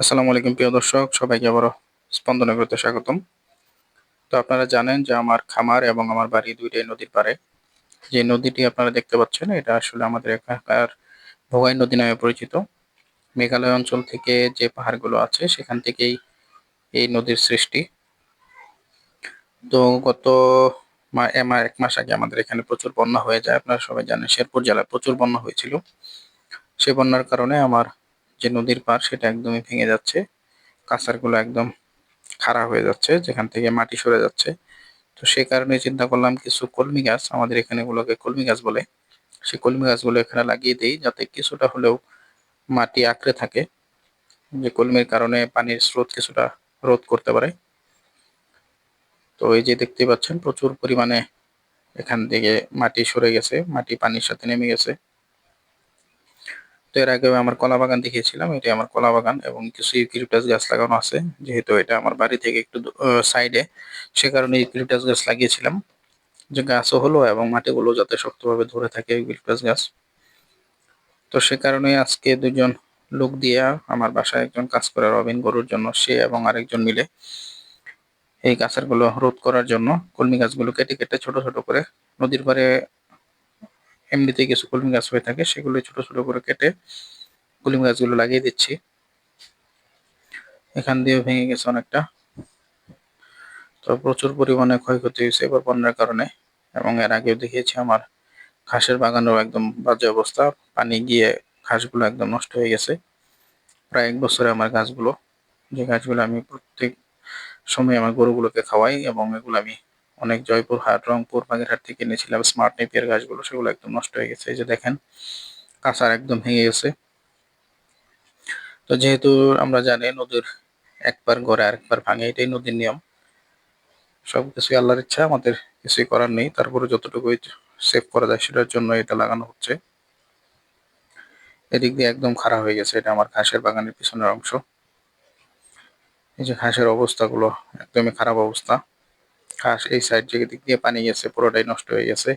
আসসালামু আলাইকুম প্রিয় দর্শক, সবাইকে আবারও স্পন্দন এগ্রোতে স্বাগতম। তো আপনারা জানেন যে আমার খামার এবং আমার বাড়ি ২ টাই নদীর পাড়ে। যে নদীটি আপনারা দেখতে পাচ্ছেন এটা আসলে আমাদের এখানকার ভোগাই নদী নামে পরিচিত। মেঘালয় অঞ্চল থেকে যে পাহাড়গুলো আছে সেখান থেকেই এই নদীর সৃষ্টি। তো গত ১ মাস আগে আমাদের এখানে প্রচুর বন্যা হয়ে যায়। আপনারা সবাই জানেন শেরপুর জেলায় প্রচুর বন্যা হয়েছিল। সে বন্যার কারণে আমার যে নদীর পাড় সেটা একদমই ভেঙে যাচ্ছে। কাছাড়গুলো একদম খাড়া হয়ে যাচ্ছে, যেখান থেকে মাটি সরে যাচ্ছে। তো সেই কারণে চিন্তা করলাম কিছু কলমি গাছ, আমাদের এখানে এগুলোকে কলমি গাছ বলে, সেই কলমি গাছগুলো এখানে লাগিয়ে দেই যাতে কিছুটা হলেও মাটি আঁকড়ে থাকে, যে কলমির কারণে পানির স্রোত কিছুটা রোধ করতে পারে। তো এই যে দেখতে পাচ্ছেন প্রচুর পরিমাণে এখান থেকে মাটি সরে গেছে, মাটি পানির সাথে নেমে গেছে। তো এর আগেও আমার কলা বাগান দেখিয়েছিলাম, এটা আমার কলা বাগান এবং কিছু ইউক্যালিপটাস গাছ লাগানো আছে। যেহেতু এটা আমার বাড়ি থেকে একটু সাইডে, সে কারণে ইউক্যালিপটাস গাছ লাগিয়েছিলাম, যে গাছও হলো এবং মাটিগুলো যাতে শক্তভাবে ধরে থাকে ইউক্যালিপটাস গাছ। তো সে কারণে আজকে ২ জন লোক দিয়া আমার বাসায় একজন কাজ করে রবিন গরুর জন্য, সে এবং আরেকজন মিলে এই গাছেরগুলো রোধ করার জন্য কলমি গাছগুলো কেটে কেটে ছোট ছোট করে, নদীর পাড়ে এমনিতেই কিছু কলমি গাছ হয়ে থাকে সেগুলো ছোট ছোট করে কেটে কলমি গাছগুলো লাগিয়ে দিচ্ছি। এখান দিয়েও ভেঙে গেছে অনেকটা। তো প্রচুর পরিমাণে ক্ষয়ক্ষতি হয়েছে এবার বন্যার কারণে। এবং এর আগেও দেখিয়েছি আমার ঘাসের বাগানেও একদম বাজে অবস্থা, পানি গিয়ে ঘাসগুলো একদম নষ্ট হয়ে গেছে। প্রায় ১ বছরে আমার গাছগুলো, যে গাছগুলো আমি প্রত্যেক সময় আমার গরুগুলোকে খাওয়াই, এবং এগুলো আমি অনেক জয়পুরহাট, রংপুর, বাগেরহাট থেকে এনেছিলাম স্মার্ট নেপিয়ার গাছগুলো, সেগুলো একদম নষ্ট হয়ে গেছে। এই যে দেখেন কাঁচার একদম ভেঙে গেছে। তো যেহেতু আমরা জানি নদীর একবার গড়ে আরেকবার ভাঙে, এটাই নদীর নিয়ম। সবকিছুই আল্লাহর ইচ্ছা, আমাদের কিছুই করার নেই। তারপরে যতটুকুই সেভ করা যায় সেটার জন্য এটা লাগানো হচ্ছে। এদিক দিয়ে একদম খাড়া হয়ে গেছে, এটা আমার ঘাসের বাগানের পিছনের অংশ। এই যে ঘাসের অবস্থাগুলো একদমই খারাপ অবস্থা। ঘাস এই সাইড থেকে দিক দিয়ে পানি গেছে, পুরোটাই নষ্ট হয়ে গেছে।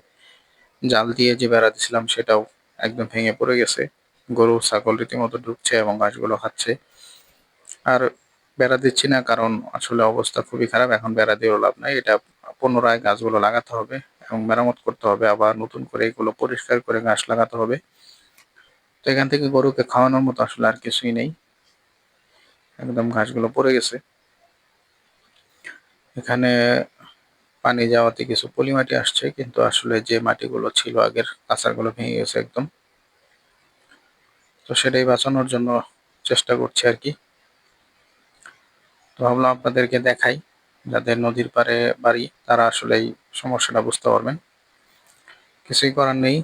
জাল দিয়ে যে বেড়া দিছিলাম সেটাও একদম ভেঙে পড়ে গেছে। গরু ছাগল রীতিমতো ঢুকছে এবং ঘাসগুলো খাচ্ছে। আর বেড়া দিচ্ছি না কারণ আসলে অবস্থা খুবই খারাপ, এখন বেড়া দিয়েও লাভ নাই। এটা পুনরায় গাছগুলো লাগাতে হবে এবং মেরামত করতে হবে, আবার নতুন করে এগুলো পরিষ্কার করে ঘাস লাগাতে হবে। তো এখান থেকে গরুকে খাওয়ানোর মতো আসলে আর কিছুই নেই, একদম ঘাসগুলো পড়ে গেছে। এখানে পানি যাওয়াতে কিছু পলি মাটি আসছে, কিন্তু আসলে যে মাটিগুলো ছিল আগের কাঁচাগুলো ভেঙে গেছে একদম। তো সেটাই বাঁচানোর জন্য চেষ্টা করছি আর কি। তো ভাবলাম আপনাদেরকে দেখাই, যাদের নদীর পাড়ে বাড়ি তারা আসলে এই সমস্যাটা বুঝতে পারবেন। কিছুই করার নেই,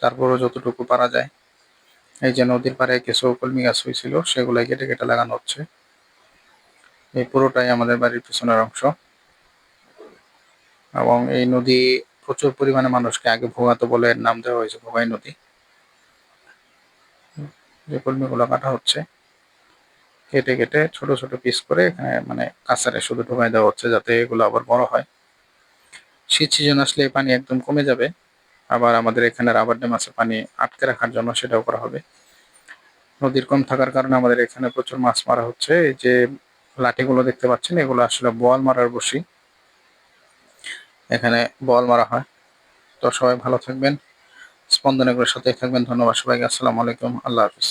তারপরও যতটুকু পারা যায়। এই যে নদীর পাড়ে কিছু কলমি গাছ হয়েছিল সেগুলাই কেটে কেটে লাগানো হচ্ছে। এই পুরোটাই আমাদের বাড়ির পিছনের অংশ, এবং এই নদী প্রচুর পরিমাণে মানুষকে আগে ভোগাতো বলে এর নাম দেওয়া হয়েছে ভোগাই নদী। যে কলমিগুলো কাটা হচ্ছে, কেটে কেটে ছোট ছোট পিস করে এখানে মানে কাছারে শুধু ঢোকাই দেওয়া হচ্ছে যাতে এগুলো আবার বড় হয়। শীত সিজন আসলে পানি একদম কমে যাবে। আবার আমাদের এখানে রাবার ড্যাম আছে পানি আটকে রাখার জন্য, সেটাও করা হবে। নদীর কম থাকার কারণে আমাদের এখানে প্রচুর মাছ মারা হচ্ছে। এই যে লাঠিগুলো দেখতে পাচ্ছেন এগুলো আসলে বোয়াল মারার বসি, এখানে বোয়াল মারা হয়। তো সবাই ভালো থাকবেন, স্পন্দন এগুলোর সাথে থাকবেন। ধন্যবাদ সবাইকে, আসসালামু আলাইকুম, আল্লাহ হাফিজ।